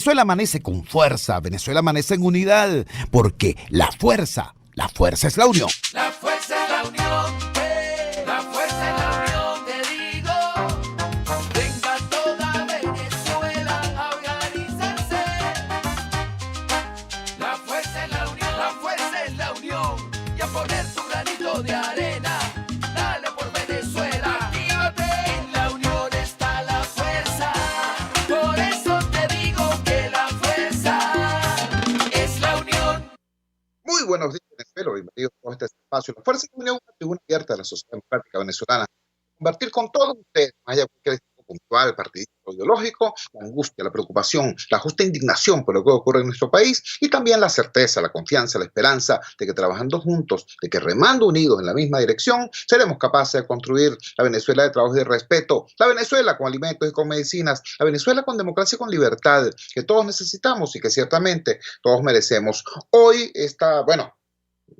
Venezuela amanece con fuerza, Venezuela amanece en unidad, porque la fuerza es la unión. La fuerza es la unión, la fuerza es la unión, te digo. Venga toda Venezuela a organizarse. La fuerza es la unión, la fuerza es la unión. Y a poner tu granito de arena, dale por Venezuela. Actívate, en la unión está la fuerza. Por eso te digo que la fuerza es la unión. Muy buenos días, Venezuela. Bienvenidos a este espacio. La Fuerza de la Unión es una tribuna abierta de la sociedad democrática venezolana. Compartir con todos ustedes, más allá de cualquier discurso puntual, partidista o ideológico, la angustia, la preocupación, la justa indignación por lo que ocurre en nuestro país y también la certeza, la confianza, la esperanza de que trabajando juntos, de que remando unidos en la misma dirección, seremos capaces de construir la Venezuela de trabajo y de respeto, la Venezuela con alimentos y con medicinas, la Venezuela con democracia y con libertad, que todos necesitamos y que ciertamente todos merecemos. Hoy está, bueno,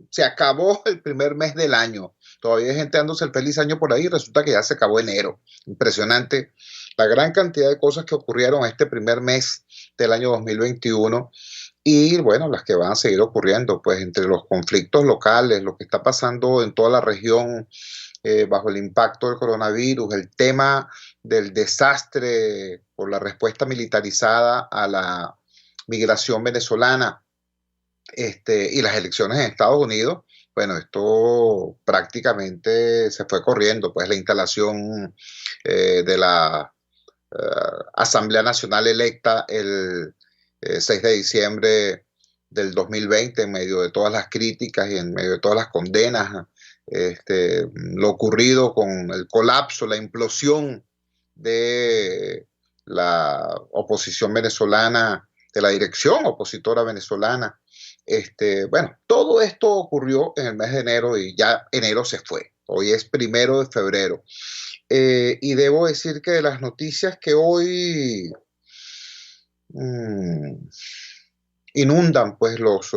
se acabó el primer mes del año. Todavía hay gente dándose el feliz año por ahí y resulta que ya se acabó enero. Impresionante la gran cantidad de cosas que ocurrieron este primer mes del año 2021 y, bueno, las que van a seguir ocurriendo, pues entre los conflictos locales, lo que está pasando en toda la región bajo el impacto del coronavirus, el tema del desastre por la respuesta militarizada a la migración venezolana, y las elecciones en Estados Unidos, bueno, esto prácticamente se fue corriendo, pues la instalación de la Asamblea Nacional electa el 6 de diciembre del 2020, en medio de todas las críticas y en medio de todas las condenas, lo ocurrido con el colapso, la implosión de la oposición venezolana, de la dirección opositora venezolana. Bueno, todo esto ocurrió en el mes de enero y ya enero se fue. Hoy es 1 de febrero. Y debo decir que de las noticias que hoy inundan pues los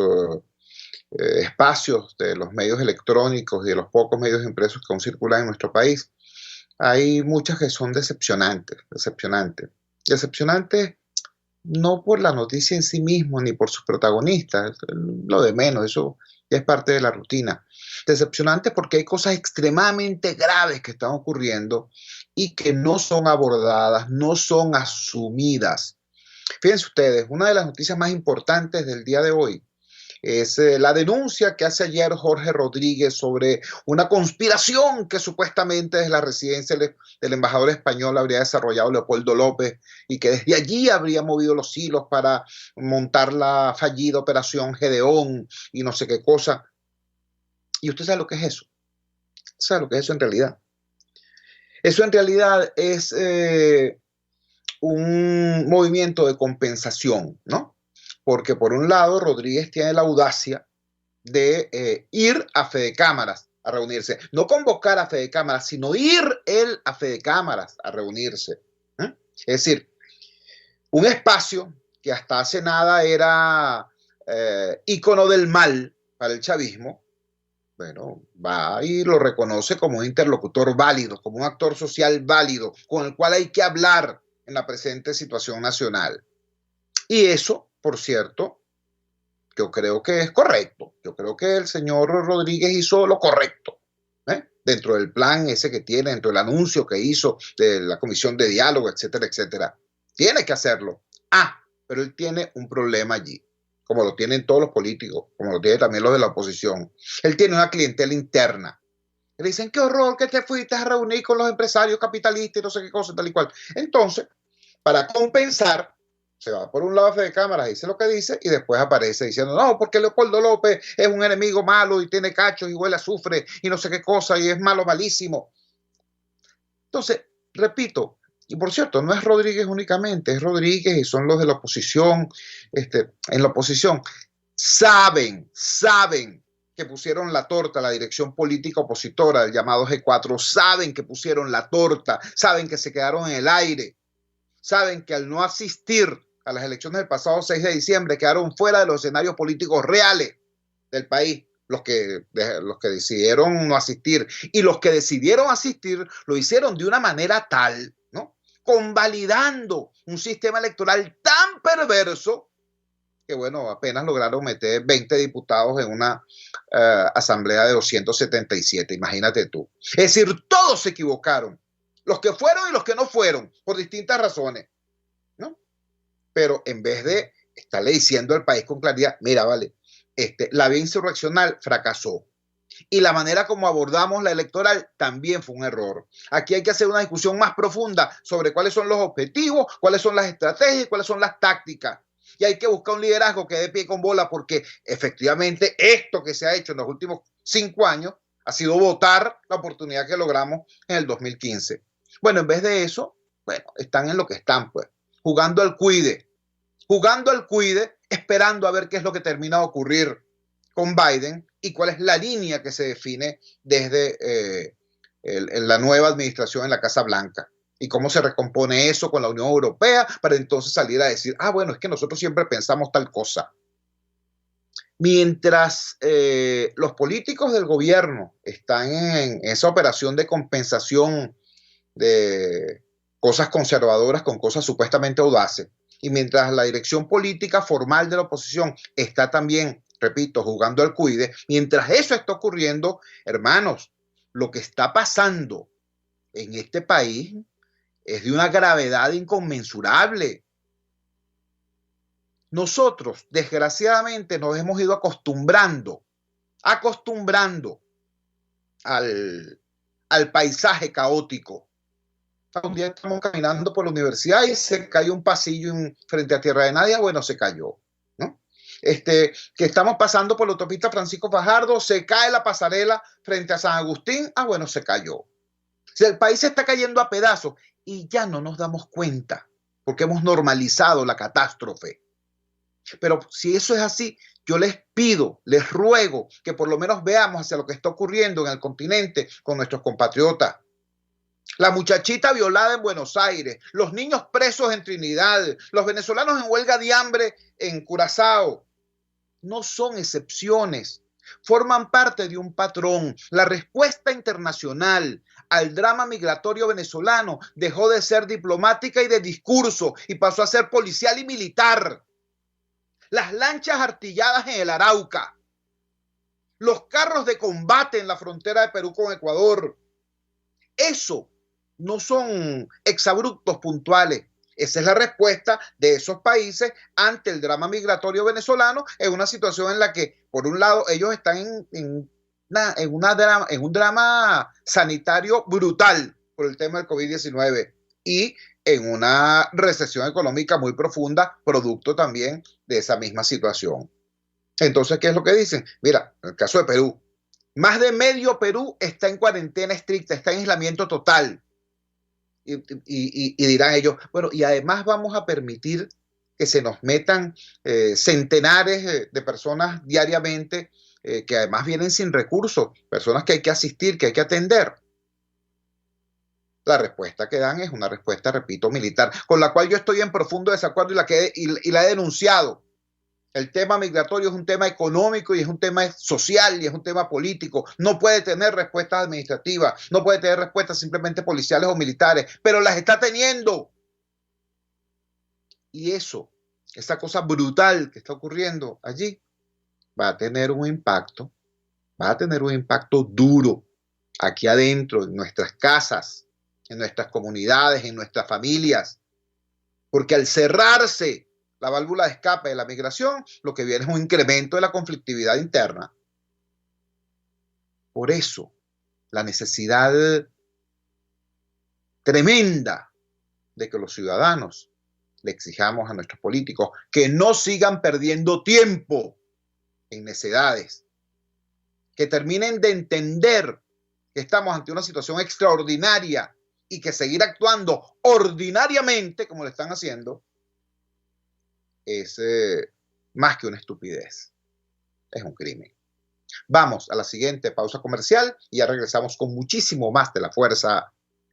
espacios de los medios electrónicos y de los pocos medios impresos que aún circulan en nuestro país, hay muchas que son decepcionantes. Decepcionantes no por la noticia en sí mismo ni por sus protagonistas, lo de menos, eso ya es parte de la rutina. Decepcionante porque hay cosas extremadamente graves que están ocurriendo y que no son abordadas, no son asumidas. Fíjense ustedes, una de las noticias más importantes del día de hoy es la denuncia que hace ayer Jorge Rodríguez sobre una conspiración que supuestamente desde la residencia del embajador español habría desarrollado Leopoldo López y que desde allí habría movido los hilos para montar la fallida operación Gedeón y no sé qué cosa. ¿Y usted sabe lo que es eso? ¿Sabe lo que es eso en realidad? Eso en realidad es un movimiento de compensación, ¿no? Porque por un lado Rodríguez tiene la audacia de ir a Fedecámaras a reunirse, no convocar a Fedecámaras, sino ir él a Fedecámaras a reunirse. Es decir, un espacio que hasta hace nada era ícono del mal para el chavismo, bueno, va y lo reconoce como un interlocutor válido, como un actor social válido, con el cual hay que hablar en la presente situación nacional. Y eso, por cierto, yo creo que es correcto. Yo creo que el señor Rodríguez hizo lo correcto, dentro del plan ese que tiene, dentro del anuncio que hizo de la comisión de diálogo, etcétera, etcétera. Tiene que hacerlo. Pero él tiene un problema allí, como lo tienen todos los políticos, como lo tienen también los de la oposición. Él tiene una clientela interna. Le dicen, qué horror que te fuiste a reunir con los empresarios capitalistas y no sé qué cosa, tal y cual. Entonces, para compensar, se va por un lado a Fedecámaras, dice lo que dice y después aparece diciendo, no, porque Leopoldo López es un enemigo malo y tiene cachos y huele a azufre y no sé qué cosa y es malo, malísimo. Entonces, repito, y por cierto, no es Rodríguez únicamente, es Rodríguez y son los de la oposición. En la oposición saben que pusieron la torta, la dirección política opositora del llamado G4, saben que pusieron la torta, saben que se quedaron en el aire, saben que al no asistir a las elecciones del pasado 6 de diciembre quedaron fuera de los escenarios políticos reales del país. Los que decidieron no asistir y los que decidieron asistir lo hicieron de una manera tal, ¿no? Convalidando un sistema electoral tan perverso que, bueno, apenas lograron meter 20 diputados en una asamblea de 277, imagínate tú. Es decir, todos se equivocaron, los que fueron y los que no fueron, por distintas razones, ¿no? Pero en vez de estarle diciendo al país con claridad, mira, vale, la vía insurreccional fracasó. Y la manera como abordamos la electoral también fue un error. Aquí hay que hacer una discusión más profunda sobre cuáles son los objetivos, cuáles son las estrategias, cuáles son las tácticas. Y hay que buscar un liderazgo que dé pie con bola, porque efectivamente esto que se ha hecho en los últimos 5 años ha sido votar la oportunidad que logramos en el 2015. Bueno, en vez de eso, bueno, están en lo que están, pues, jugando al cuide, esperando a ver qué es lo que termina de ocurrir con Biden y cuál es la línea que se define desde la nueva administración en la Casa Blanca y cómo se recompone eso con la Unión Europea para entonces salir a decir, bueno, es que nosotros siempre pensamos tal cosa. Mientras los políticos del gobierno están en esa operación de compensación de cosas conservadoras con cosas supuestamente audaces, y mientras la dirección política formal de la oposición está también, repito, jugando al cuide, mientras eso está ocurriendo, hermanos, lo que está pasando en este país es de una gravedad inconmensurable. Nosotros, desgraciadamente, nos hemos ido acostumbrando al paisaje caótico. Un día estamos caminando por la universidad y se cayó un pasillo frente a Tierra de Nadie, bueno, se cayó, ¿no? Que estamos pasando por la autopista Francisco Fajardo, se cae la pasarela frente a San Agustín, bueno, se cayó. O sea, el país se está cayendo a pedazos y ya no nos damos cuenta porque hemos normalizado la catástrofe. Pero si eso es así, yo les pido, les ruego que por lo menos veamos hacia lo que está ocurriendo en el continente con nuestros compatriotas. La muchachita violada en Buenos Aires, los niños presos en Trinidad, los venezolanos en huelga de hambre en Curazao, no son excepciones, forman parte de un patrón. La respuesta internacional al drama migratorio venezolano dejó de ser diplomática y de discurso y pasó a ser policial y militar. Las lanchas artilladas en el Arauca, los carros de combate en la frontera de Perú con Ecuador, eso no son exabruptos puntuales. Esa es la respuesta de esos países ante el drama migratorio venezolano, en una situación en la que, por un lado, ellos están en un drama sanitario brutal por el tema del COVID-19 y en una recesión económica muy profunda, producto también de esa misma situación. Entonces, ¿qué es lo que dicen? Mira, en el caso de Perú, más de medio Perú está en cuarentena estricta, está en aislamiento total. Y dirán ellos, bueno, y además vamos a permitir que se nos metan centenares de personas diariamente que además vienen sin recursos, personas que hay que asistir, que hay que atender. La respuesta que dan es una respuesta, repito, militar, con la cual yo estoy en profundo desacuerdo y la he denunciado. El tema migratorio es un tema económico y es un tema social y es un tema político. No puede tener respuestas administrativas, no puede tener respuestas simplemente policiales o militares, pero las está teniendo. Y esa cosa brutal que está ocurriendo allí, va a tener un impacto duro aquí adentro, en nuestras casas, en nuestras comunidades, en nuestras familias. Porque al cerrarse la válvula de escape de la migración, lo que viene es un incremento de la conflictividad interna. Por eso, la necesidad tremenda de que los ciudadanos le exijamos a nuestros políticos que no sigan perdiendo tiempo en necedades, que terminen de entender que estamos ante una situación extraordinaria y que seguir actuando ordinariamente, como lo están haciendo, es más que una estupidez, es un crimen. Vamos a la siguiente pausa comercial y ya regresamos con muchísimo más de La Fuerza.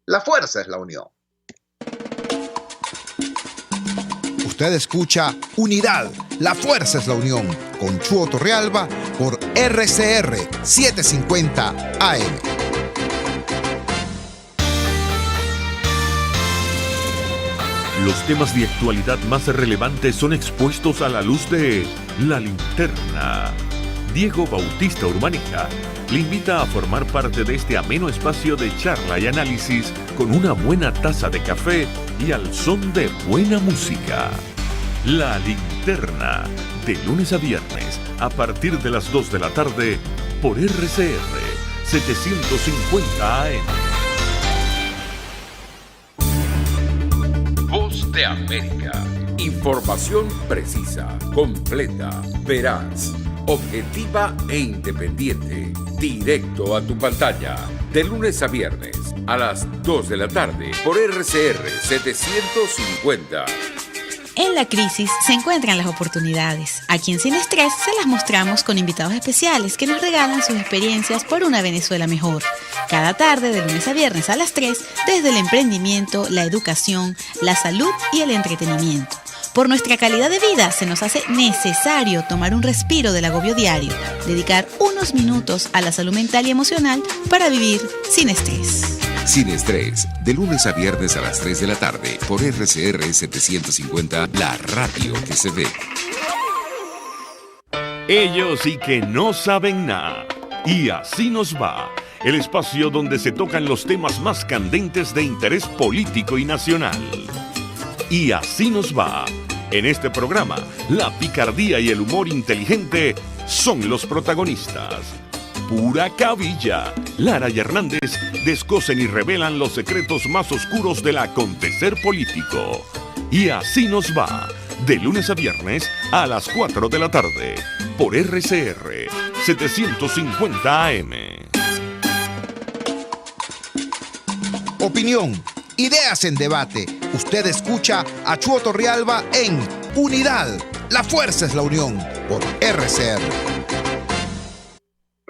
La fuerza es la unión. Usted escucha Unidad, la fuerza es la unión, con Chuo Torrealba por RCR 750 AM. Los temas de actualidad más relevantes son expuestos a la luz de La Linterna. Diego Bautista Urbaneja le invita a formar parte de este ameno espacio de charla y análisis con una buena taza de café y al son de buena música. La Linterna, de lunes a viernes, a partir de las 2 de la tarde, por RCR 750 AM. Voz de América. Información precisa, completa, veraz, objetiva e independiente. Directo a tu pantalla. De lunes a viernes, a las 2 de la tarde, por RCR 750. En la crisis se encuentran las oportunidades. Aquí en Sin Estrés se las mostramos con invitados especiales que nos regalan sus experiencias por una Venezuela mejor. Cada tarde, de lunes a viernes a las 3, desde el emprendimiento, la educación, la salud y el entretenimiento. Por nuestra calidad de vida se nos hace necesario tomar un respiro del agobio diario, dedicar unos minutos a la salud mental y emocional para vivir sin estrés. Sin Estrés, de lunes a viernes a las 3 de la tarde, por RCR 750, la radio que se ve. Ellos sí que no saben nada. Y así nos va. El espacio donde se tocan los temas más candentes de interés político y nacional. Y así nos va. En este programa, la picardía y el humor inteligente son los protagonistas. Pura cabilla. Lara y Hernández descosen y revelan los secretos más oscuros del acontecer político. Y así nos va. De lunes a viernes a las 4 de la tarde. Por RCR 750 AM. Opinión, ideas en debate. Usted escucha a Chuo Torrealba en Unidad. La fuerza es la unión, por RCR.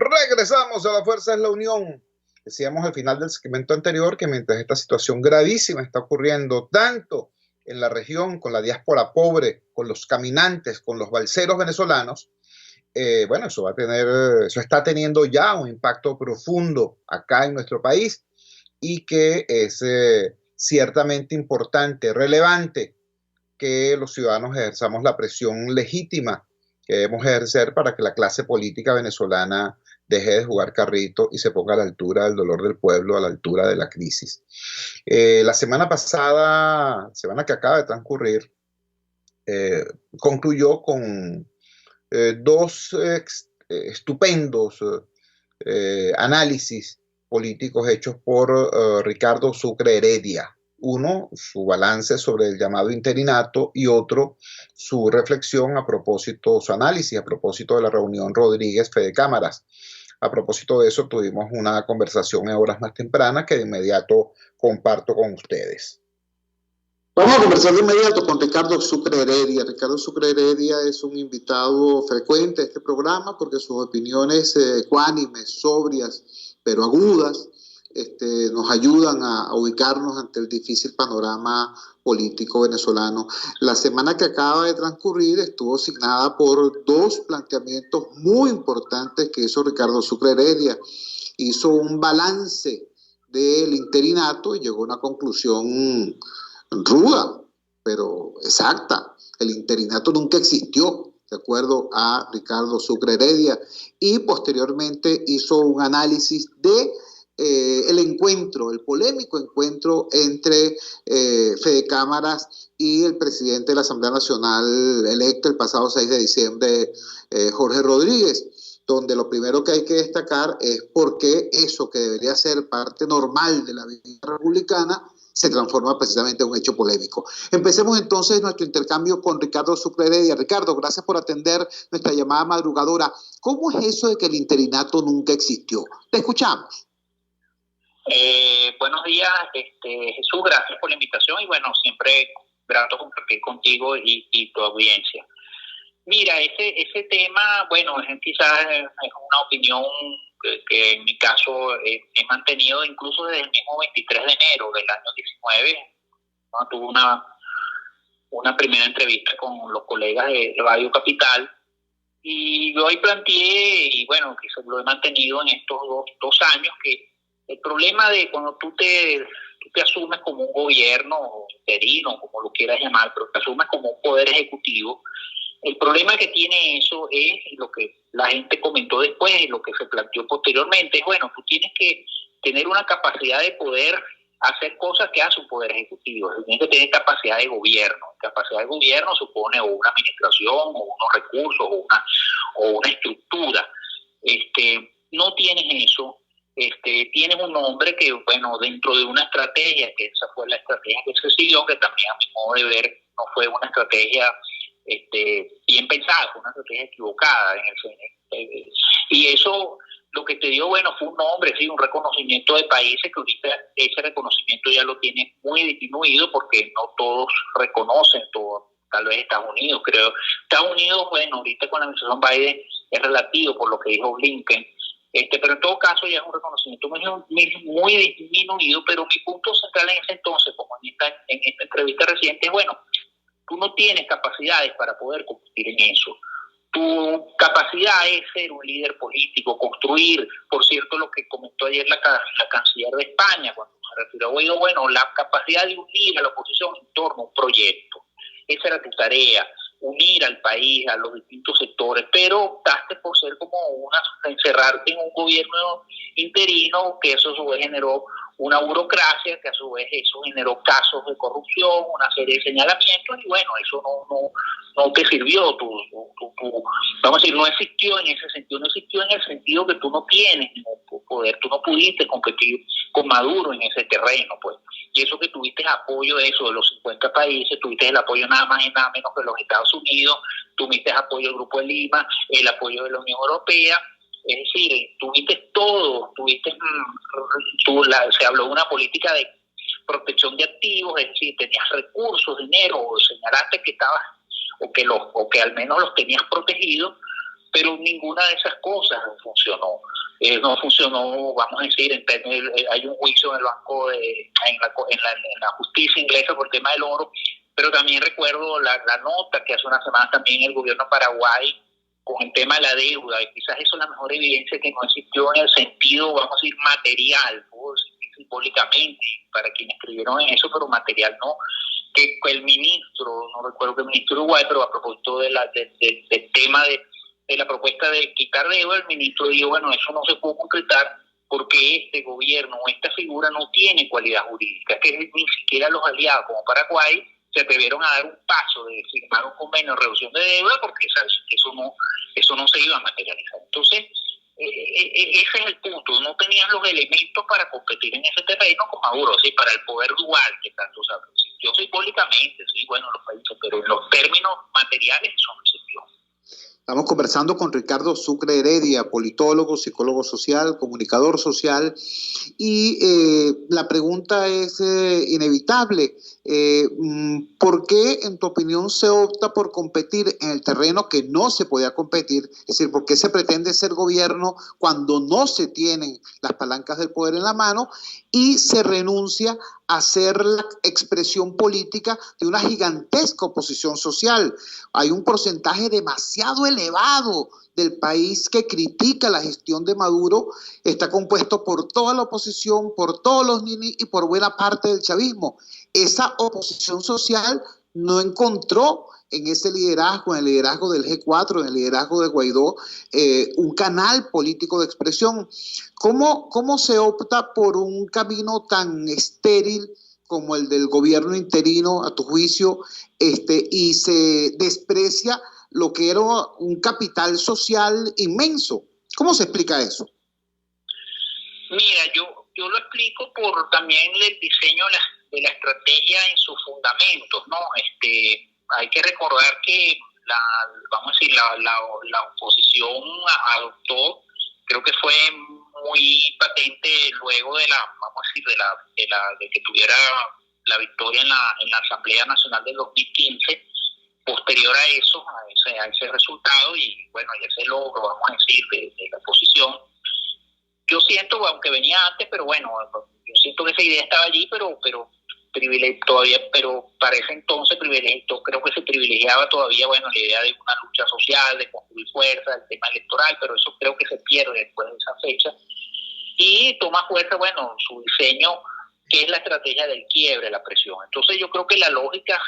Regresamos a La Fuerza es la Unión. Decíamos al final del segmento anterior que mientras esta situación gravísima está ocurriendo tanto en la región, con la diáspora pobre, con los caminantes, con los balseros venezolanos, bueno, eso está teniendo ya un impacto profundo acá en nuestro país y que es ciertamente importante, relevante, que los ciudadanos ejerzamos la presión legítima que debemos ejercer para que la clase política venezolana deje de jugar carrito y se ponga a la altura del dolor del pueblo, a la altura de la crisis. La semana pasada, semana que acaba de transcurrir, concluyó con dos estupendos análisis políticos hechos por Ricardo Sucre Heredia. Uno, su balance sobre el llamado interinato, y otro, su reflexión su análisis a propósito de la reunión Rodríguez-Fede Cámaras. A propósito de eso, tuvimos una conversación en horas más tempranas que de inmediato comparto con ustedes. Vamos a conversar de inmediato con Ricardo Sucre Heredia. Ricardo Sucre Heredia es un invitado frecuente a este programa porque sus opiniones ecuánimes, sobrias, pero agudas, nos ayudan a ubicarnos ante el difícil panorama político venezolano. La semana que acaba de transcurrir estuvo signada por dos planteamientos muy importantes que hizo Ricardo Sucre Heredia. Hizo un balance del interinato y llegó a una conclusión ruda, pero exacta. El interinato nunca existió, de acuerdo a Ricardo Sucre Heredia, y posteriormente hizo un análisis de el polémico encuentro entre Fede Cámaras y el presidente de la Asamblea Nacional electo el pasado 6 de diciembre, Jorge Rodríguez, donde lo primero que hay que destacar es por qué eso que debería ser parte normal de la vida republicana se transforma precisamente en un hecho polémico. Empecemos entonces nuestro intercambio con Ricardo Sucre Heredia. Ricardo, gracias por atender nuestra llamada madrugadora. ¿Cómo es eso de que el interinato nunca existió? Te escuchamos. Buenos días, Jesús, gracias por la invitación y bueno, siempre grato compartir contigo y tu audiencia. Mira, ese tema, bueno, quizás es una opinión que en mi caso he mantenido incluso desde el mismo 23 de enero del año 19, ¿no? Tuve una primera entrevista con los colegas de Radio Capital y yo ahí planteé, y bueno, que lo he mantenido en estos dos años, que el problema de cuando tú te tú te asumes como un gobierno interino, como lo quieras llamar, pero te asumes como un poder ejecutivo. El problema que tiene eso es lo que la gente comentó después y lo que se planteó posteriormente, es bueno, tú tienes que tener una capacidad de poder hacer cosas que hace un poder ejecutivo, tienes que tener capacidad de gobierno. Capacidad de gobierno supone o una administración, o unos recursos, o una estructura. No tienes eso. Tienes un hombre que, bueno, dentro de una estrategia, que esa fue la estrategia que se siguió, que también a mi modo de ver no fue una estrategia bien pensada, fue una estrategia equivocada y eso lo que te dio, bueno, fue un nombre, sí, un reconocimiento de países que ahorita ese reconocimiento ya lo tiene muy disminuido porque no todos reconocen todo, tal vez Estados Unidos, creo. Estados Unidos, bueno, ahorita con la administración Biden es relativo por lo que dijo Blinken, pero en todo caso ya es un reconocimiento muy disminuido, pero mi punto central en ese entonces, como en esta entrevista reciente, es bueno, tú no tienes capacidades para poder competir en eso. Tu capacidad es ser un líder político, construir, por cierto, lo que comentó ayer la canciller de España, cuando se refirió a Guaidó, bueno, la capacidad de unir a la oposición en torno a un proyecto. Esa era tu tarea, unir al país, a los distintos sectores, pero optaste por ser como encerrarte en un gobierno interino, que eso a su vez generó una burocracia, que a su vez eso generó casos de corrupción, una serie de señalamientos, y bueno, eso no te sirvió, vamos a decir, no existió en ese sentido, no existió en el sentido que tú no tienes ningún poder, tú no pudiste competir con Maduro en ese terreno, pues, y eso que tuviste apoyo de eso, de los 50 países, tuviste el apoyo nada más y nada menos que los Estados Unidos, tuviste apoyo del Grupo de Lima, el apoyo de la Unión Europea, es decir, tuviste todo, se habló de una política de protección de activos, es decir, tenías recursos, dinero, o señalaste que estabas, o que al menos los tenías protegidos, pero ninguna de esas cosas funcionó. No funcionó, vamos a decir, hay un juicio en el banco, en la justicia inglesa por el tema del oro, pero también recuerdo la nota que hace una semana también el gobierno de Paraguay con el tema de la deuda, y quizás eso es la mejor evidencia que no existió en el sentido, vamos a decir, material, simbólicamente, para quienes escribieron en eso, pero material no, que el ministro, no recuerdo qué ministro Uruguay, pero a propósito del tema de la propuesta de quitar deuda, el ministro dijo, bueno, eso no se puede concretar porque este gobierno o esta figura no tiene cualidad jurídica, que ni siquiera los aliados como Paraguay se atrevieron a dar un paso de firmar un convenio de reducción de deuda porque eso no se iba a materializar. Entonces, ese es el punto, no tenías los elementos para competir en ese terreno con Maduro, ¿sí? Para el poder dual que tanto se existió simbólicamente, sí, bueno, los países, pero en los términos materiales eso no existió. Estamos conversando con Ricardo Sucre Heredia, politólogo, psicólogo social, comunicador social, y la pregunta es inevitable. ¿Por qué, en tu opinión, se opta por competir en el terreno que no se podía competir? Es decir, ¿por qué se pretende ser gobierno cuando no se tienen las palancas del poder en la mano y se renuncia a ser la expresión política de una gigantesca oposición social? Hay un porcentaje demasiado elevado del país que critica la gestión de Maduro, está compuesto por toda la oposición, por todos los ninis y por buena parte del chavismo. Esa oposición social no encontró en ese liderazgo, en el liderazgo del G4, en el liderazgo de Guaidó, un canal político de expresión. ¿Cómo se opta por un camino tan estéril como el del gobierno interino, a tu juicio, y se desprecia lo que era un capital social inmenso? ¿Cómo se explica eso? Mira, yo lo explico por también el diseño de la estrategia en sus fundamentos, ¿no? Hay que recordar que la oposición adoptó, creo que fue muy patente luego de que tuviera la victoria en la Asamblea Nacional del 2015, posterior a eso, a ese resultado y bueno, y ese logro, vamos a decir, de la oposición. Yo siento, aunque venía antes, pero bueno, yo siento que esa idea estaba allí, pero para ese entonces creo que se privilegiaba todavía, bueno, la idea de una lucha social, de construir fuerza, el tema electoral, pero eso creo que se pierde después de esa fecha. Y toma fuerza, bueno, su diseño que es la estrategia del quiebre, la presión. Entonces yo creo que la lógica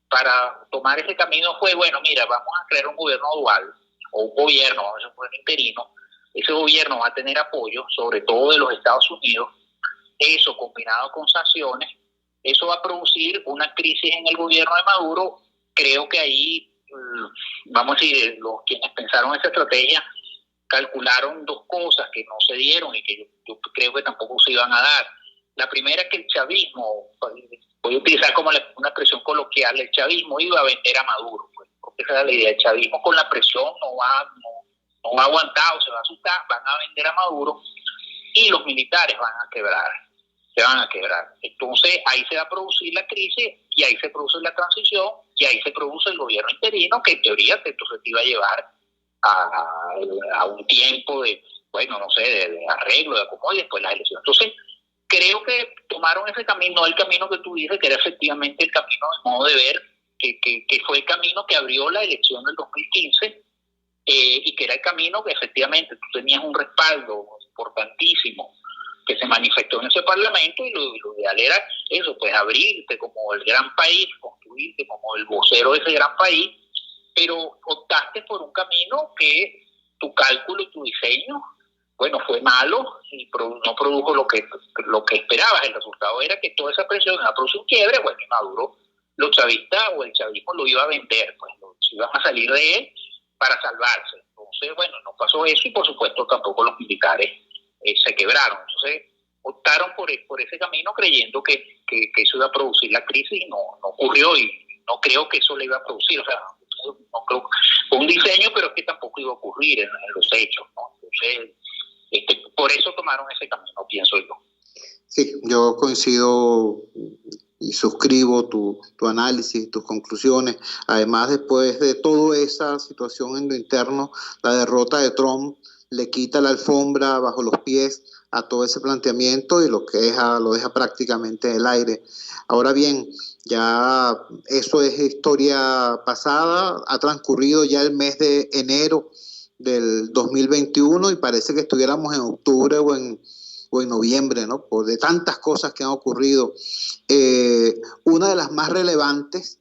para tomar ese camino fue, bueno, mira, vamos a crear un gobierno dual, o un gobierno, vamos a poner interino. Ese gobierno va a tener apoyo, sobre todo de los Estados Unidos. Eso combinado con sanciones, eso va a producir una crisis en el gobierno de Maduro. Creo que ahí, vamos a decir, los quienes pensaron esa estrategia calcularon dos cosas que no se dieron y que yo creo que tampoco se iban a dar. La primera es que el chavismo, voy a utilizar como una expresión coloquial, el chavismo iba a vender a Maduro, pues, porque esa era la idea. El chavismo con la presión no va a aguantar o se va a asustar, van a vender a Maduro y los militares se van a quebrar. Entonces ahí se va a producir la crisis y ahí se produce la transición y ahí se produce el gobierno interino, que en teoría entonces te iba a llevar a un tiempo de, bueno, no sé, de arreglo, de acomodo y después las elecciones. Entonces creo que tomaron ese camino, no el camino que tú dices, que era efectivamente el camino de modo de ver, que fue el camino que abrió la elección del 2015, y que era el camino que efectivamente tú tenías un respaldo importantísimo que se manifestó en ese parlamento, y lo ideal era eso, pues abrirte como el gran país, construirte como el vocero de ese gran país, pero optaste por un camino que tu cálculo y tu diseño, bueno, fue malo y no produjo lo que esperabas. El resultado era que toda esa presión iba a producir un quiebre. Bueno, y Maduro, los chavistas o el chavismo lo iba a vender, pues iban a salir de él para salvarse. Entonces, bueno, no pasó eso y por supuesto tampoco los militares se quebraron. Entonces optaron por ese camino creyendo que eso iba a producir la crisis y no ocurrió, y no creo que eso le iba a producir. O sea, no creo, fue un diseño, pero es que tampoco iba a ocurrir en los hechos, ¿no? Entonces, por eso tomaron ese camino, pienso yo. Sí, yo coincido y suscribo tu análisis, tus conclusiones. Además, después de toda esa situación en lo interno, la derrota de Trump le quita la alfombra bajo los pies a todo ese planteamiento y lo deja prácticamente en el aire. Ahora bien, ya eso es historia pasada, ha transcurrido ya el mes de enero del 2021 y parece que estuviéramos en octubre o en noviembre, ¿no? Por de tantas cosas que han ocurrido. Una de las más relevantes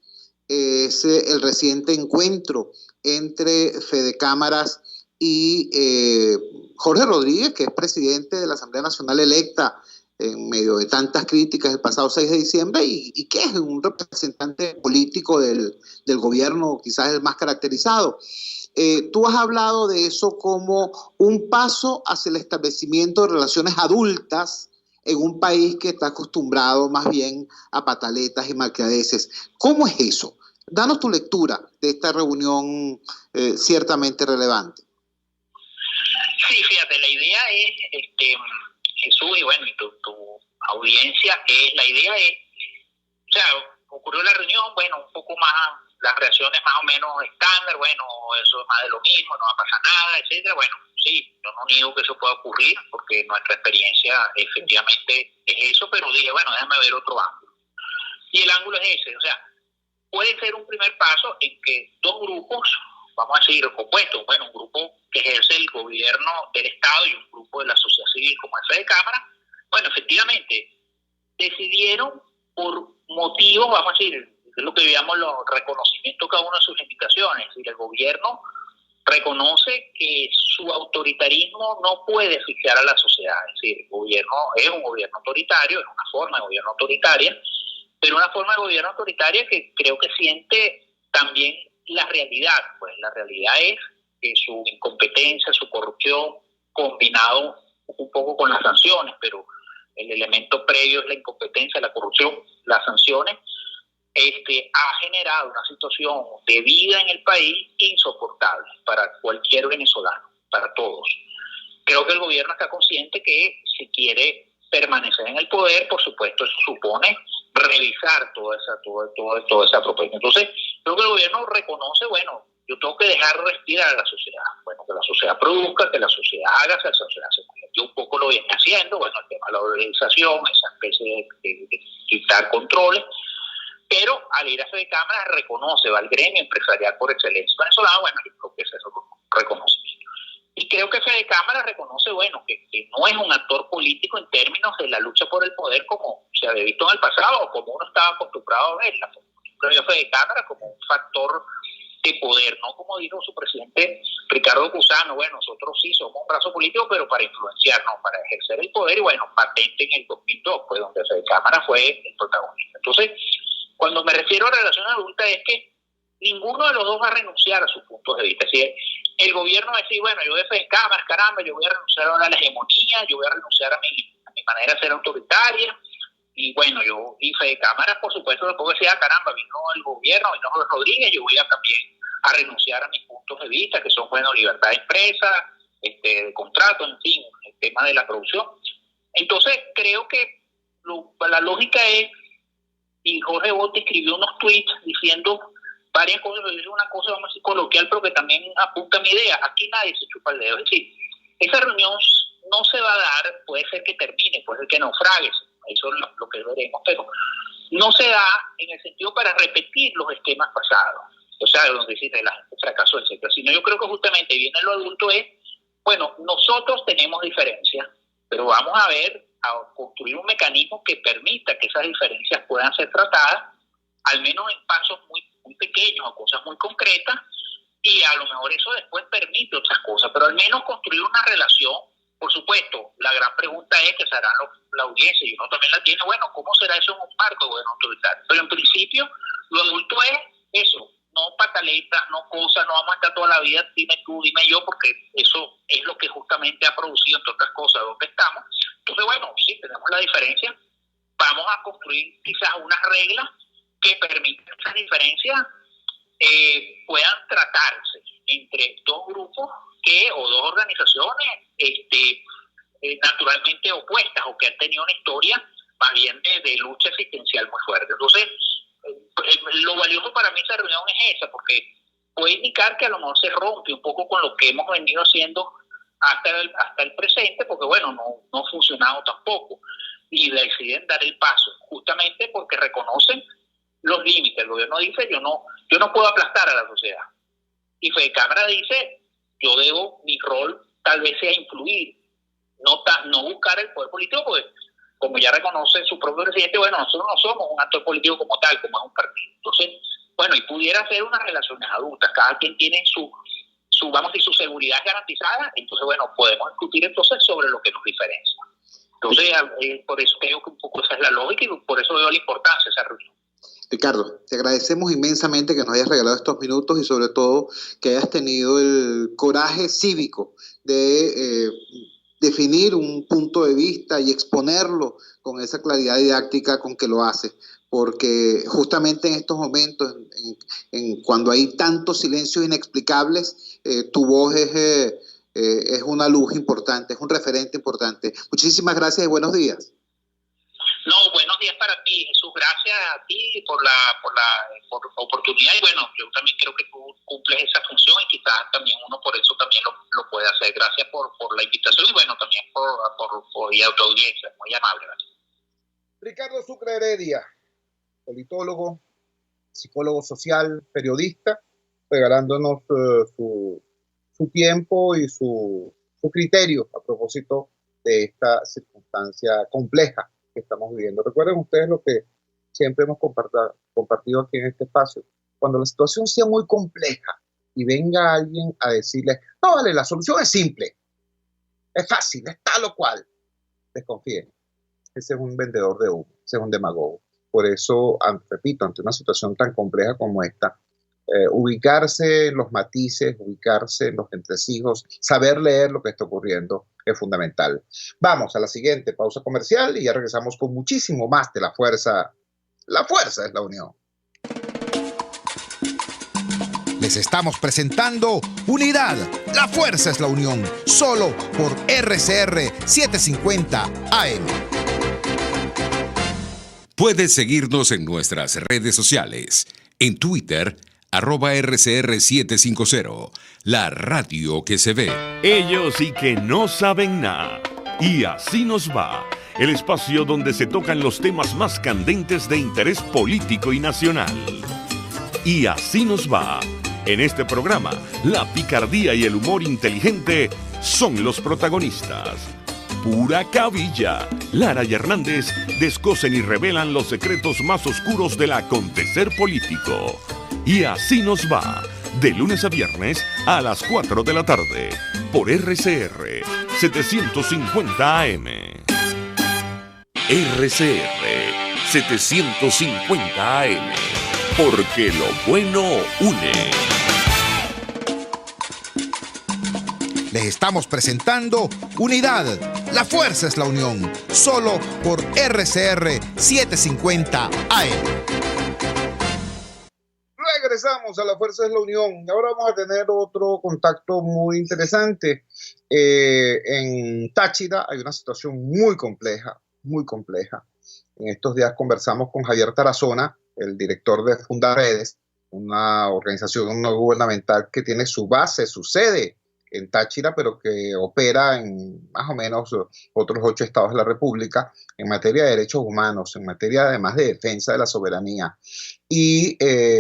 es el reciente encuentro entre Fede Cámaras y Jorge Rodríguez, que es presidente de la Asamblea Nacional electa en medio de tantas críticas el pasado 6 de diciembre y que es un representante político del gobierno, quizás el más caracterizado. Tú has hablado de eso como un paso hacia el establecimiento de relaciones adultas en un país que está acostumbrado más bien a pataletas y malcriadeces. ¿Cómo es eso? Danos tu lectura de esta reunión ciertamente relevante. Sí, fíjate, la idea es, Jesús, y bueno, y tu audiencia, la idea es, o sea, ocurrió la reunión, bueno, un poco más, las reacciones más o menos estándar, bueno, eso es más de lo mismo, no va a pasar nada, etcétera. Bueno, sí, yo no niego que eso pueda ocurrir, porque nuestra experiencia efectivamente es eso, pero dije, bueno, déjame ver otro ángulo. Y el ángulo es ese, o sea, puede ser un primer paso en que dos grupos, vamos a decir, opuestos, bueno, un grupo que ejerce el gobierno del Estado y un grupo de la sociedad civil como el Fede Cámara, bueno, efectivamente, decidieron por motivos, vamos a decir, es lo que llamamos los reconocimientos cada una de sus limitaciones. Es decir, el gobierno reconoce que su autoritarismo no puede asfixiar a la sociedad. Es decir, el gobierno es un gobierno autoritario, es una forma de gobierno autoritaria, pero una forma de gobierno autoritaria que creo que siente también la realidad. Pues la realidad es que su incompetencia, su corrupción, combinado un poco con las sanciones, pero el elemento previo es la incompetencia, la corrupción, las sanciones, ha generado una situación de vida en el país insoportable para cualquier venezolano, para todos. Creo que el gobierno está consciente que si quiere permanecer en el poder, por supuesto, eso supone revisar toda esa propuesta. Entonces, creo que el gobierno reconoce, bueno, yo tengo que dejar respirar a la sociedad. Bueno, que la sociedad produzca, que la sociedad haga, que la sociedad se mueva. Yo un poco lo viene haciendo, bueno, el tema de la organización, esa especie de quitar controles, pero al ir a Fede Cámara reconoce, va al gremio empresarial por excelencia venezolano, bueno, yo creo que es eso reconocimiento. Y creo creo que Fede Cámara reconoce, bueno, que no es un actor político en términos de la lucha por el poder como se había visto en el pasado o como uno estaba acostumbrado a verla. Creo que Fede Cámara como un factor de poder, no como dijo su presidente Ricardo Cusano, bueno, nosotros sí somos un brazo político, pero para influenciarnos, para ejercer el poder, y bueno, patente en el 2002, pues donde Fede Cámara fue el protagonista. Entonces, cuando me refiero a relación adulta es que ninguno de los dos va a renunciar a sus puntos de vista. Es decir, el gobierno va a decir, bueno, yo de Fede Cámara, caramba, yo voy a renunciar ahora a la hegemonía, yo voy a renunciar a mi manera de ser autoritaria, y bueno, y Fede Cámara, por supuesto, después decía, caramba, vino el gobierno, vino Jorge Rodríguez, yo voy a también a renunciar a mis puntos de vista, que son, bueno, libertad de empresa, de contrato, en fin, el tema de la producción. Entonces, creo que la lógica es, y Jorge Bote escribió unos tweets diciendo varias cosas, pero es una cosa, vamos a decir, coloquial, pero que también apunta a mi idea. Aquí nadie se chupa el dedo. Es decir, esa reunión no se va a dar, puede ser que termine, puede ser que naufrague, eso es lo que veremos, pero no se da en el sentido para repetir los esquemas pasados. O sea, donde dice la gente fracasó, etcétera. Sino yo creo que justamente viene lo adulto es, bueno, nosotros tenemos diferencias, pero vamos a construir un mecanismo que permita que esas diferencias puedan ser tratadas, al menos en pasos muy, muy pequeños o cosas muy concretas, y a lo mejor eso después permite otras cosas, pero al menos construir una relación. Por supuesto, la gran pregunta es que se hará la audiencia, y uno también la tiene, bueno, ¿cómo será eso en un marco de gobierno autoritario? Pero en principio, lo adulto es eso, no pataletas, no cosas, no vamos a estar toda la vida, dime tú, dime yo, porque eso es lo que justamente ha producido, entre otras cosas, donde estamos. Entonces, bueno, sí, tenemos la diferencia, vamos a construir quizás unas reglas que permitan que esas diferencias puedan tratarse entre dos grupos o dos organizaciones naturalmente opuestas o que han tenido una historia más bien de lucha existencial muy fuerte. Entonces, lo valioso para mí esa reunión es esa, porque puede indicar que a lo mejor se rompe un poco con lo que hemos venido haciendo hasta el presente, porque bueno, no ha funcionado tampoco, y deciden dar el paso, justamente porque reconocen los límites. El gobierno dice, yo no puedo aplastar a la sociedad, y Fede Cámara dice, mi rol tal vez sea influir, no buscar el poder político, porque como ya reconoce su propio presidente, bueno, nosotros no somos un actor político como tal, como es un partido. Entonces, bueno, y pudiera ser unas relaciones adultas, cada quien tiene su vamos a decir, su seguridad garantizada, entonces, bueno, podemos discutir entonces sobre lo que nos diferencia. Entonces, por eso creo que un poco esa es la lógica y por eso veo la importancia de esa reunión. Ricardo, te agradecemos inmensamente que nos hayas regalado estos minutos y sobre todo que hayas tenido el coraje cívico de definir un punto de vista y exponerlo con esa claridad didáctica con que lo haces, porque justamente en estos momentos, cuando hay tantos silencios inexplicables, tu voz es una luz importante, es un referente importante. Muchísimas gracias y buenos días. No, buenos días para ti, Jesús. Gracias a ti por la oportunidad, y bueno, yo también creo que tú cumples esa función y quizás también uno por eso también lo puede hacer. Gracias por la invitación y bueno, también por tu audiencia, muy amable. ¿Verdad? Ricardo Sucre Heredia, politólogo, psicólogo social, periodista, regalándonos su tiempo y su criterio a propósito de esta circunstancia compleja que estamos viviendo. Recuerden ustedes lo que siempre hemos compartido aquí en este espacio. Cuando la situación sea muy compleja y venga alguien a decirles, no, vale, la solución es simple, es fácil, es tal o cual, desconfíen. Ese es un vendedor de humo, ese es un demagogo. Por eso, repito, ante una situación tan compleja como esta, ubicarse en los matices, ubicarse en los entresijos, saber leer lo que está ocurriendo es fundamental. Vamos a la siguiente pausa comercial y ya regresamos con muchísimo más de La Fuerza. La fuerza es la unión. Les estamos presentando Unidad. La fuerza es la unión. Solo por RCR 750 AM. Puedes seguirnos en nuestras redes sociales. En Twitter, @RCR750, la radio que se ve. Ellos sí que no saben nada. Y así nos va. El espacio donde se tocan los temas más candentes de interés político y nacional. Y así nos va. En este programa, la picardía y el humor inteligente son los protagonistas. Pura cabilla. Lara y Hernández descosen y revelan los secretos más oscuros del acontecer político. Y así nos va, de lunes a viernes a las 4 de la tarde, por RCR 750 AM. RCR 750 AM, porque lo bueno une. Les estamos presentando Unidad. La fuerza es la unión. Solo por RCR 750 AM. Regresamos a La Fuerza es la Unión. Ahora vamos a tener otro contacto muy interesante. En Táchira hay una situación muy compleja, muy compleja. En estos días conversamos con Javier Tarazona, el director de Fundaredes, una organización no gubernamental que tiene su base, su sede en Táchira, pero que opera en más o menos otros 8 estados de la República en materia de derechos humanos, en materia además de defensa de la soberanía. Y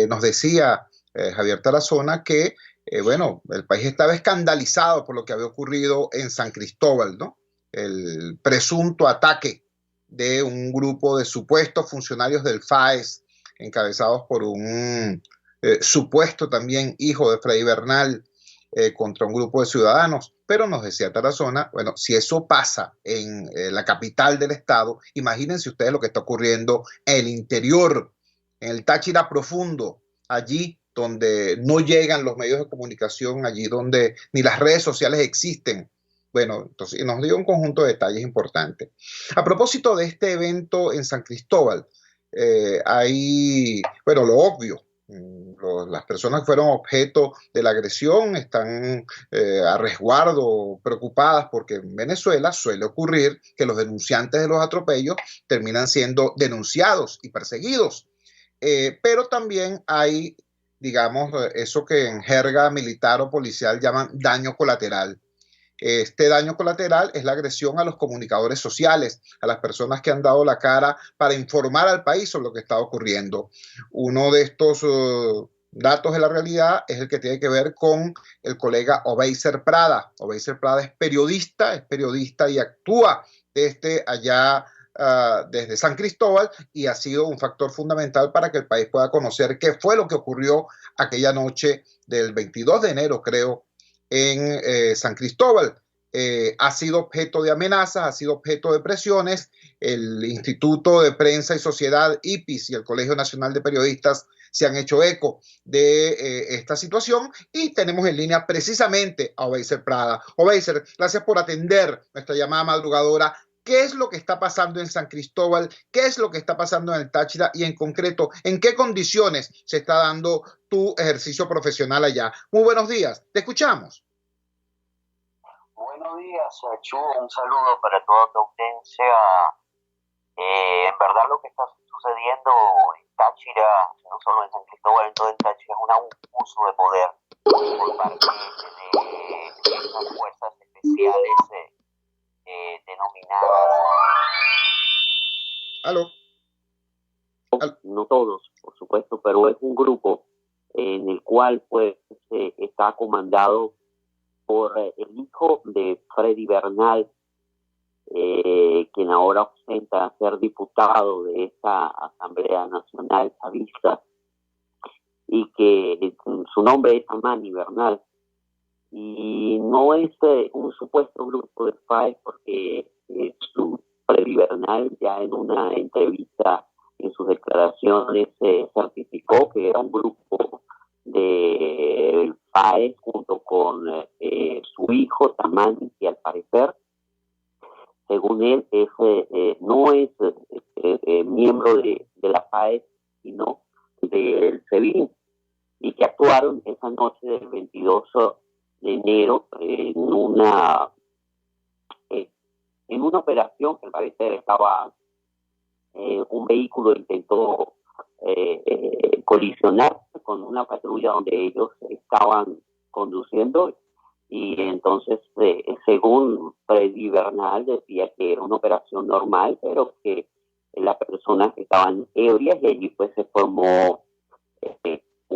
nos decía Javier Tarazona que, bueno, el país estaba escandalizado por lo que había ocurrido en San Cristóbal, ¿no? El presunto ataque de un grupo de supuestos funcionarios del FAES, encabezados por un supuesto también hijo de Freddy Bernal, contra un grupo de ciudadanos. Pero nos decía Tarazona, bueno, si eso pasa en la capital del estado, imagínense ustedes lo que está ocurriendo en el interior, en el Táchira profundo, allí donde no llegan los medios de comunicación, allí donde ni las redes sociales existen. Bueno, entonces nos dio un conjunto de detalles importantes. A propósito de este evento en San Cristóbal, hay, bueno, lo obvio. Las personas que fueron objeto de la agresión están a resguardo, preocupadas, porque en Venezuela suele ocurrir que los denunciantes de los atropellos terminan siendo denunciados y perseguidos. Pero también hay, digamos, eso que en jerga militar o policial llaman daño colateral. Este daño colateral es la agresión a los comunicadores sociales, a las personas que han dado la cara para informar al país sobre lo que está ocurriendo. Uno de estos datos de la realidad es el que tiene que ver con el colega Obeiser Prada. Obeiser Prada es periodista y actúa desde allá, desde San Cristóbal, y ha sido un factor fundamental para que el país pueda conocer qué fue lo que ocurrió aquella noche del 22 de enero, creo, en San Cristóbal. Ha sido objeto de amenazas, ha sido objeto de presiones. El Instituto de Prensa y Sociedad, IPIS, y el Colegio Nacional de Periodistas se han hecho eco de esta situación, y tenemos en línea precisamente a Obeiser Prada. Obeiser, gracias por atender nuestra llamada madrugadora. ¿Qué es lo que está pasando en San Cristóbal? ¿Qué es lo que está pasando en el Táchira? Y en concreto, ¿en qué condiciones se está dando tu ejercicio profesional allá? Muy buenos días, te escuchamos. Buenos días, Chu, un saludo para toda tu audiencia. En verdad lo que está sucediendo en Táchira, no solo en San Cristóbal, en todo el Táchira, es un abuso de poder por parte de estas fuerzas especiales denominadas. ¿Aló? No todos, por supuesto, pero es un grupo en el cual pues está comandado por el hijo de Freddy Bernal, quien ahora ostenta ser diputado de esta Asamblea Nacional Chavista, y que su nombre es Amani Bernal. Y no es un supuesto grupo de FAES, porque Freddy Bernal ya en una entrevista, en sus declaraciones, certificó que era un grupo del FAES junto con su hijo Tamani, que al parecer, según él, no es miembro de la FAES, sino del SEBIN, y que actuaron esa noche del 22 de enero en una operación que al parecer estaba un vehículo intentó colisionar con una patrulla donde ellos estaban conduciendo, y entonces según Freddy Bernal decía que era una operación normal, pero que las personas estaban ebrias, y allí pues se formó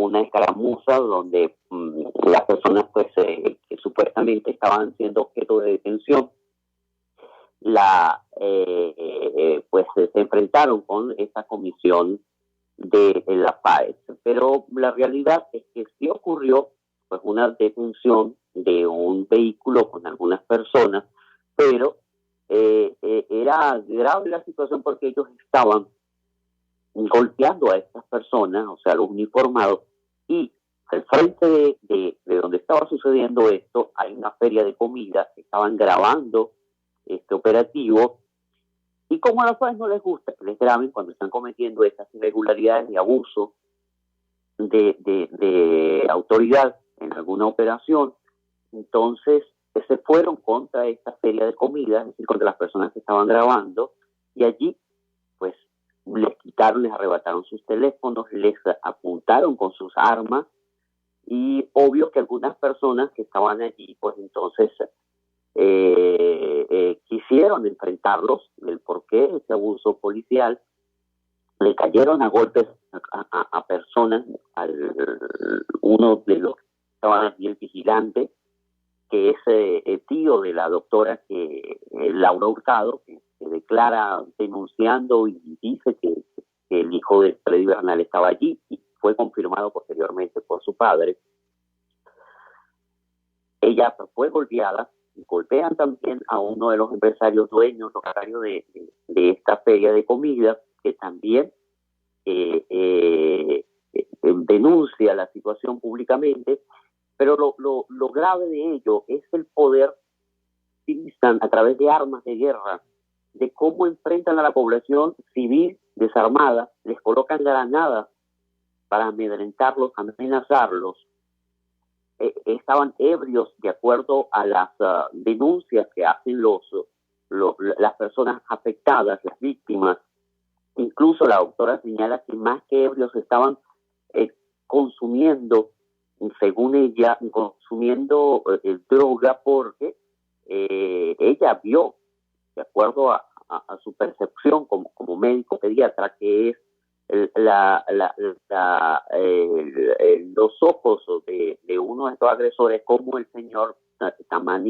una escaramuza donde las personas pues que supuestamente estaban siendo objeto de detención pues se enfrentaron con esa comisión de la FAES. Pero la realidad es que sí ocurrió pues una detención de un vehículo con algunas personas, pero era grave la situación porque ellos estaban golpeando a estas personas, o sea, los uniformados, y al frente de donde estaba sucediendo esto hay una feria de comida, estaban grabando este operativo, y como a los FAES no les gusta que les graben cuando están cometiendo estas irregularidades y abuso de autoridad en alguna operación, entonces se fueron contra esta feria de comida, es decir, contra las personas que estaban grabando, y allí pues les quitaron, les arrebataron sus teléfonos, les apuntaron con sus armas, y obvio que algunas personas que estaban allí pues entonces quisieron enfrentarlos del porqué de ese abuso policial, le cayeron a golpes a personas, uno de los que estaban allí, el vigilante, que es el tío de la doctora Laura Hurtado, que declara denunciando y dice que el hijo de Freddy Bernal estaba allí, y fue confirmado posteriormente por su padre. Ella fue golpeada, y golpean también a uno de los empresarios dueños, locatarios de esta feria de comida, que también denuncia la situación públicamente, pero lo grave de ello es el poder que utilizan a través de armas de guerra, de cómo enfrentan a la población civil desarmada, les colocan granadas para amedrentarlos, amenazarlos. Estaban ebrios, de acuerdo a las denuncias que hacen las personas afectadas, las víctimas. Incluso la doctora señala que más que ebrios estaban consumiendo, según ella, droga, porque ella vio, de acuerdo a su percepción como médico pediatra, que es los ojos de uno de estos agresores, como el señor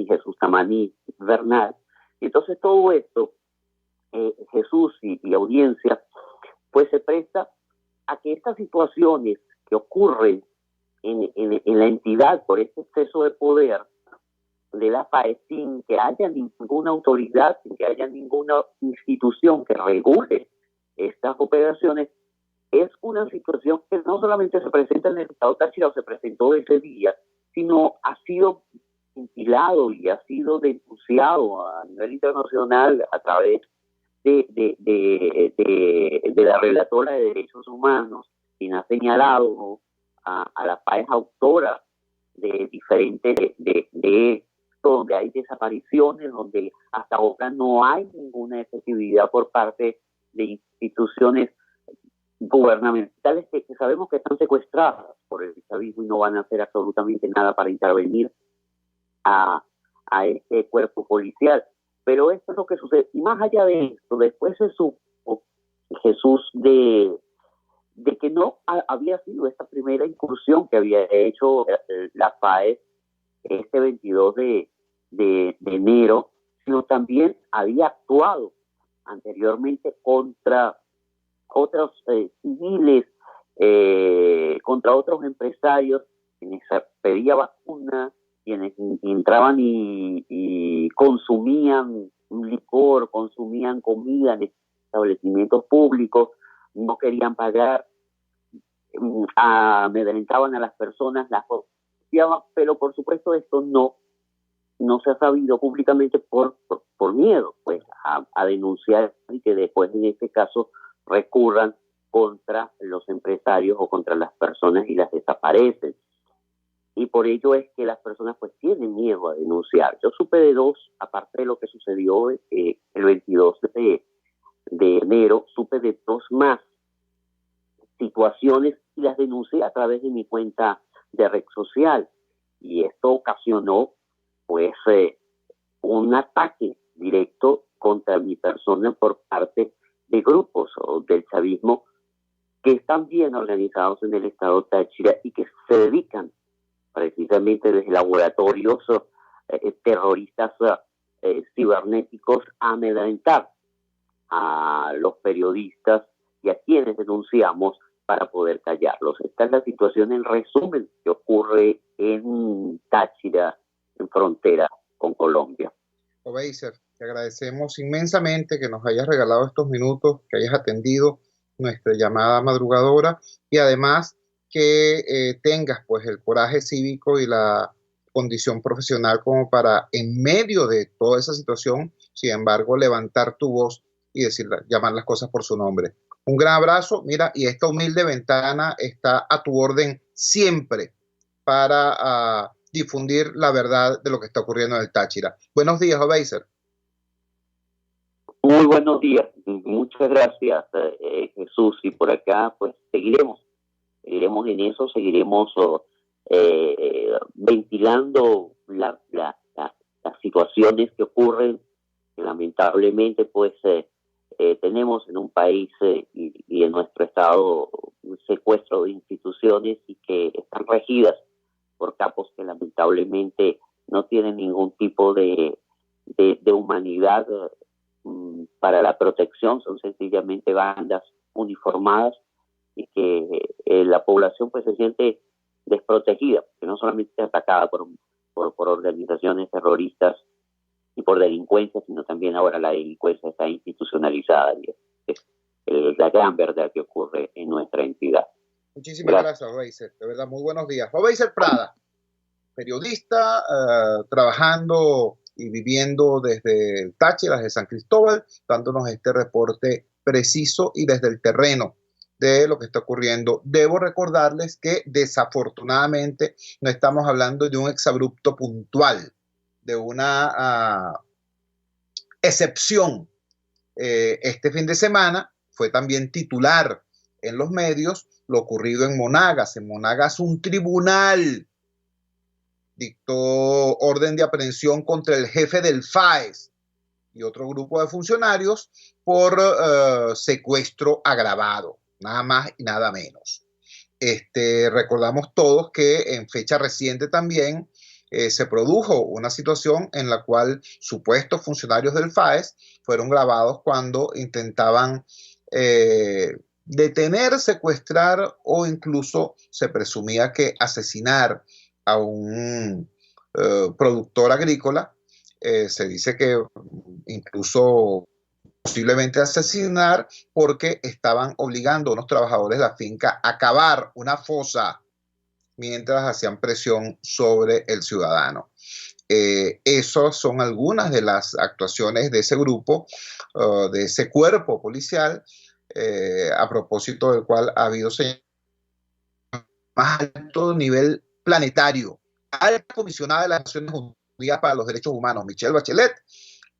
Jesús Tamaní Bernal. Y entonces todo esto, Jesús y audiencia, pues se presta a que estas situaciones que ocurren en la entidad por este exceso de poder de la FAES, sin que haya ninguna autoridad, sin que haya ninguna institución que regule estas operaciones, es una situación que no solamente se presenta en el estado Táchira o se presentó ese día, sino ha sido ventilado y ha sido denunciado a nivel internacional a través de la relatora de derechos humanos, quien ha señalado a la FAES autora de diferentes de donde hay desapariciones, donde hasta ahora no hay ninguna efectividad por parte de instituciones gubernamentales que sabemos que están secuestradas por el chavismo y no van a hacer absolutamente nada para intervenir a este cuerpo policial. Pero esto es lo que sucede. Y más allá de esto, después se supo, Jesús, de que no había sido esta primera incursión que había hecho la FAES este 22 de enero, sino también había actuado anteriormente contra otros civiles, contra otros empresarios quienes pedían vacunas, quienes entraban y consumían licor, consumían comida en establecimientos públicos, no querían pagar, amedrentaban a las personas, las golpeaban, pero por supuesto esto no se ha sabido públicamente por miedo pues a denunciar y que después en este caso recurran contra los empresarios o contra las personas y las desaparecen. Y por ello es que las personas pues tienen miedo a denunciar. Yo supe de dos, aparte de lo que sucedió el 22 de enero, supe de dos más situaciones y las denuncié a través de mi cuenta de red social. Y esto ocasionó pues un ataque directo contra mi persona por parte de grupos o del chavismo que están bien organizados en el estado Táchira y que se dedican precisamente desde laboratorios terroristas cibernéticos a amedrentar a los periodistas y a quienes denunciamos para poder callarlos. Esta es la situación en resumen que ocurre en Táchira, en frontera con Colombia. Obeiser, te agradecemos inmensamente que nos hayas regalado estos minutos, que hayas atendido nuestra llamada madrugadora y además que tengas pues el coraje cívico y la condición profesional como para, en medio de toda esa situación, sin embargo, levantar tu voz y llamar las cosas por su nombre. Un gran abrazo, mira, y esta humilde ventana está a tu orden siempre para difundir la verdad de lo que está ocurriendo en el Táchira. Buenos días, Obeiser. Muy buenos días, muchas gracias, Jesús, y por acá pues seguiremos en eso, seguiremos ventilando las situaciones que ocurren, que lamentablemente pues tenemos en un país y en nuestro estado un secuestro de instituciones y que están regidas por capos que lamentablemente no tienen ningún tipo de humanidad para la protección, son sencillamente bandas uniformadas y que la población pues se siente desprotegida, que no solamente es atacada por organizaciones terroristas y por delincuencia, sino también ahora la delincuencia está institucionalizada y es la gran verdad que ocurre en nuestra entidad. Muchísimas gracias, Obeiser. De verdad, muy buenos días. Obeiser Prada, periodista, trabajando y viviendo desde el Táchira, desde San Cristóbal, dándonos este reporte preciso y desde el terreno de lo que está ocurriendo. Debo recordarles que desafortunadamente no estamos hablando de un exabrupto puntual, de una excepción. Este fin de semana fue también titular en los medios lo ocurrido en Monagas. En Monagas un tribunal dictó orden de aprehensión contra el jefe del FAES y otro grupo de funcionarios por secuestro agravado, nada más y nada menos. Recordamos todos que en fecha reciente también se produjo una situación en la cual supuestos funcionarios del FAES fueron grabados cuando intentaban detener, secuestrar o incluso se presumía que asesinar a un productor agrícola. Se dice que incluso posiblemente asesinar porque estaban obligando a unos trabajadores de la finca a cavar una fosa mientras hacían presión sobre el ciudadano. Esas son algunas de las actuaciones de ese grupo, de ese cuerpo policial, a propósito del cual ha habido más alto nivel planetario. Alta comisionada de las Naciones Unidas para los Derechos Humanos, Michelle Bachelet,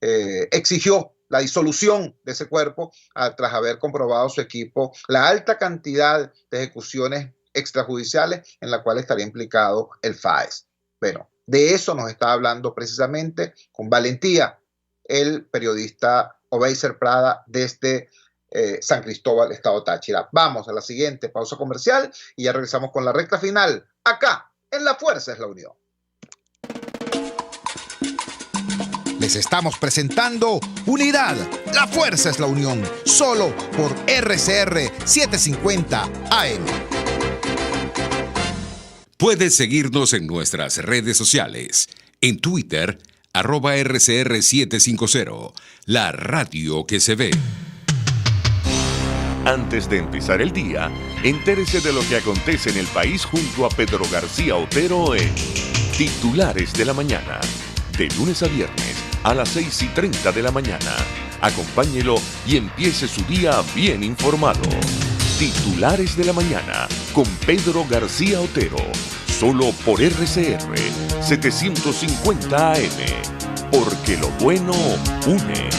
exigió la disolución de ese cuerpo tras haber comprobado su equipo la alta cantidad de ejecuciones extrajudiciales en la cual estaría implicado el FAES. Bueno, de eso nos está hablando precisamente con valentía el periodista Obeiser Prada desde San Cristóbal, estado Táchira. Vamos a la siguiente pausa comercial y ya regresamos con la recta final acá en La Fuerza es la Unión. Les estamos presentando Unidad, La Fuerza es la Unión, solo por RCR 750 AM. Puedes seguirnos en nuestras redes sociales. En Twitter, @RCR750, la radio que se ve. Antes de empezar el día, entérese de lo que acontece en el país junto a Pedro García Otero en Titulares de la Mañana. De lunes a viernes a las 6:30 de la mañana. Acompáñelo y empiece su día bien informado. Titulares de la Mañana con Pedro García Otero. Solo por RCR 750 AM. Porque lo bueno une.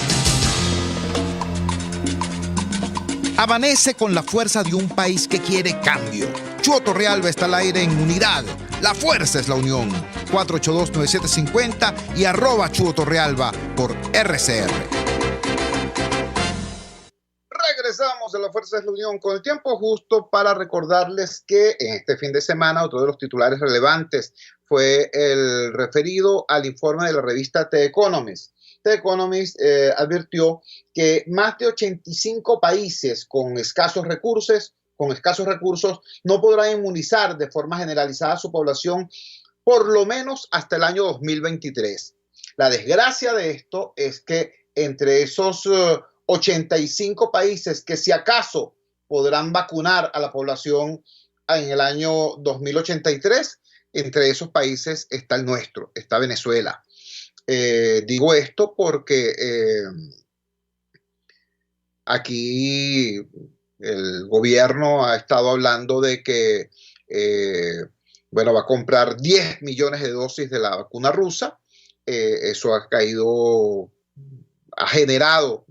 Amanece con la fuerza de un país que quiere cambio. Chuo Torrealba está al aire en Unidad. La Fuerza es la Unión. 482-9750 y @Chuo Torrealba por RCR. Regresamos regresamos a La Fuerza es la Unión con el tiempo justo para recordarles que en este fin de semana otro de los titulares relevantes fue el referido al informe de la revista The Economist. The Economist advirtió que más de 85 países con escasos recursos no podrán inmunizar de forma generalizada a su población por lo menos hasta el año 2023. La desgracia de esto es que entre esos 85 países que si acaso podrán vacunar a la población en el año 2083, entre esos países está el nuestro, está Venezuela. Digo esto porque aquí el gobierno ha estado hablando de que va a comprar 10 millones de dosis de la vacuna rusa. Eso ha generado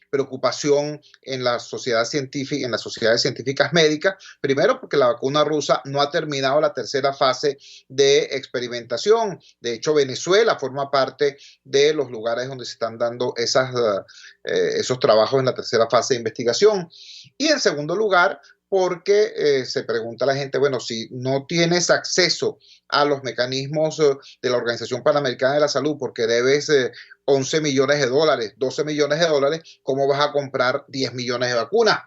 preocupación en la sociedad científica, en las sociedades científicas médicas, primero porque la vacuna rusa no ha terminado la tercera fase de experimentación. De hecho, Venezuela forma parte de los lugares donde se están dando esos trabajos en la tercera fase de investigación. Y en segundo lugar, porque se pregunta a la gente, bueno, si no tienes acceso a los mecanismos de la Organización Panamericana de la Salud porque debes 11 millones de dólares, 12 millones de dólares, ¿cómo vas a comprar 10 millones de vacunas?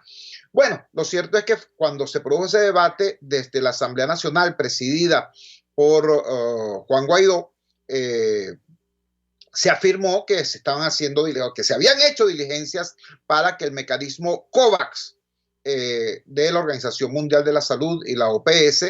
Bueno, lo cierto es que cuando se produjo ese debate desde la Asamblea Nacional presidida por Juan Guaidó, se afirmó que se habían hecho diligencias para que el mecanismo COVAX de la Organización Mundial de la Salud y la OPS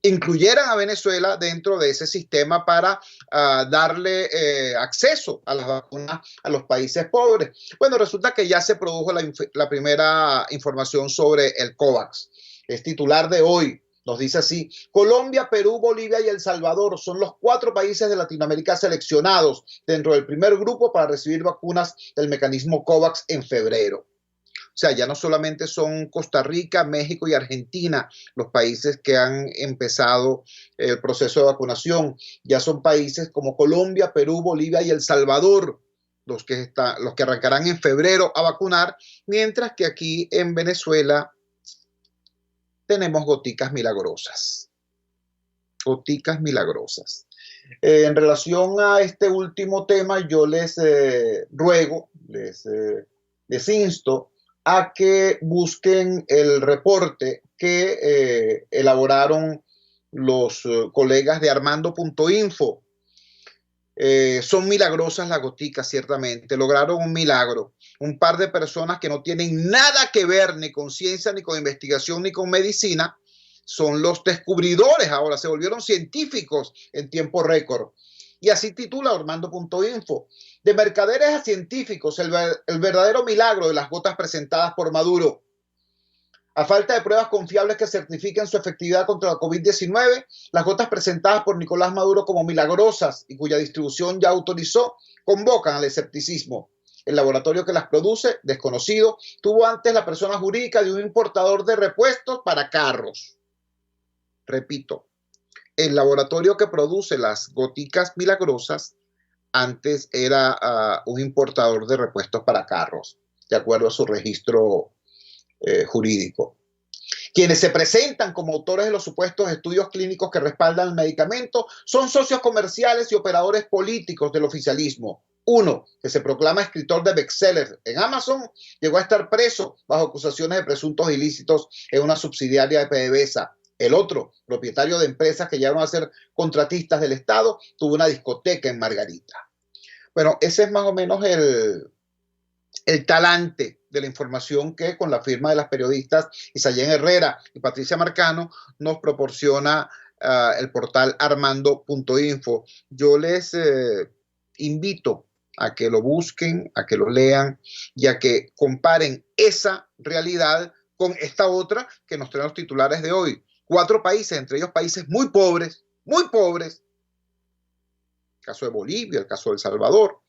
incluyeran a Venezuela dentro de ese sistema para darle acceso a las vacunas a los países pobres. Bueno, resulta que ya se produjo la primera información sobre el COVAX. Es titular de hoy. Nos dice así: Colombia, Perú, Bolivia y El Salvador son los 4 países de Latinoamérica seleccionados dentro del primer grupo para recibir vacunas del mecanismo COVAX en febrero. O sea, ya no solamente son Costa Rica, México y Argentina los países que han empezado el proceso de vacunación. Ya son países como Colombia, Perú, Bolivia y El Salvador los que arrancarán en febrero a vacunar, mientras que aquí en Venezuela tenemos goticas milagrosas. Goticas milagrosas. En relación a este último tema, yo les ruego, les insto a que busquen el reporte que elaboraron los colegas de Armando.info. Son milagrosas las goticas, ciertamente. Lograron un milagro. Un par de personas que no tienen nada que ver ni con ciencia, ni con investigación, ni con medicina, son los descubridores ahora. Se volvieron científicos en tiempo récord. Y así titula Armando.info. De mercaderes a científicos, el verdadero milagro de las gotas presentadas por Maduro. A falta de pruebas confiables que certifiquen su efectividad contra la COVID-19, las gotas presentadas por Nicolás Maduro como milagrosas y cuya distribución ya autorizó, convocan al escepticismo. El laboratorio que las produce, desconocido, tuvo antes la persona jurídica de un importador de repuestos para carros. Repito, el laboratorio que produce las goticas milagrosas antes era un importador de repuestos para carros, de acuerdo a su registro jurídico. Quienes se presentan como autores de los supuestos estudios clínicos que respaldan el medicamento son socios comerciales y operadores políticos del oficialismo. Uno, que se proclama escritor de bestsellers en Amazon, llegó a estar preso bajo acusaciones de presuntos ilícitos en una subsidiaria de PDVSA. El otro, propietario de empresas que llegaron a ser contratistas del Estado, tuvo una discoteca en Margarita. Bueno, ese es más o menos el talante de la información que con la firma de las periodistas Isayén Herrera y Patricia Marcano nos proporciona el portal Armando.info. Yo les invito a que lo busquen, a que lo lean y a que comparen esa realidad con esta otra que nos traen los titulares de hoy. 4 países, entre ellos países muy pobres, el caso de Bolivia, el caso de El Salvador,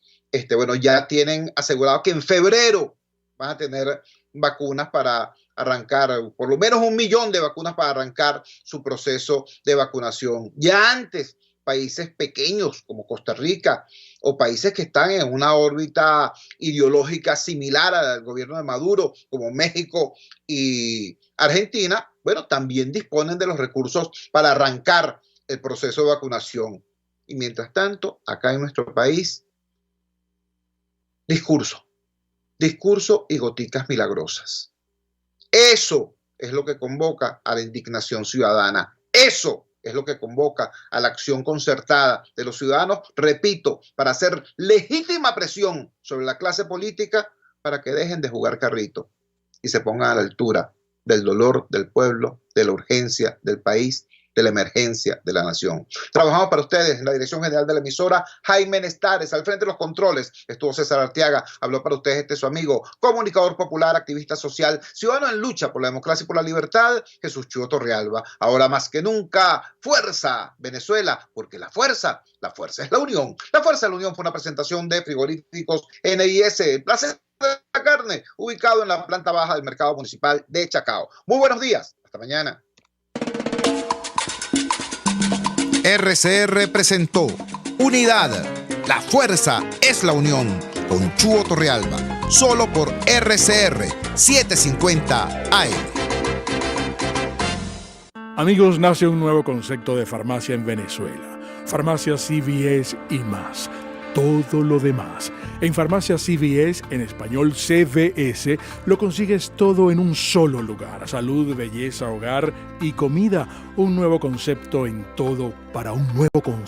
ya tienen asegurado que en febrero van a tener vacunas para arrancar, por lo menos 1 millón de vacunas para arrancar su proceso de vacunación. Ya antes países pequeños como Costa Rica o países que están en una órbita ideológica similar al gobierno de Maduro, como México y Argentina, bueno, también disponen de los recursos para arrancar el proceso de vacunación. Y mientras tanto, acá en nuestro país, discurso y goticas milagrosas. Eso es lo que convoca a la indignación ciudadana. Eso es lo que convoca a la acción concertada de los ciudadanos, repito, para hacer legítima presión sobre la clase política para que dejen de jugar carrito y se pongan a la altura del dolor del pueblo, de la urgencia del país, de la emergencia de la nación. Trabajamos para ustedes en la dirección general de la emisora, Jaime Nestares, al frente de los controles estuvo César Arteaga, habló para ustedes su amigo, comunicador popular, activista social, ciudadano en lucha por la democracia y por la libertad, Jesús Chuo Torrealba. Ahora más que nunca, fuerza Venezuela, porque la fuerza es la unión. La fuerza de la unión fue una presentación de Frigoríficos NIS, el placer de la carne, ubicado en la planta baja del mercado municipal de Chacao. Muy buenos días, hasta mañana. RCR presentó Unidad, la fuerza es la unión, con Chuo Torrealba, solo por RCR 750 AM. Amigos, nace un nuevo concepto de farmacia en Venezuela. Farmacia CVS y más. Todo lo demás. En Farmacia CVS, en español CVS, lo consigues todo en un solo lugar. Salud, belleza, hogar y comida. Un nuevo concepto en todo para un nuevo concepto.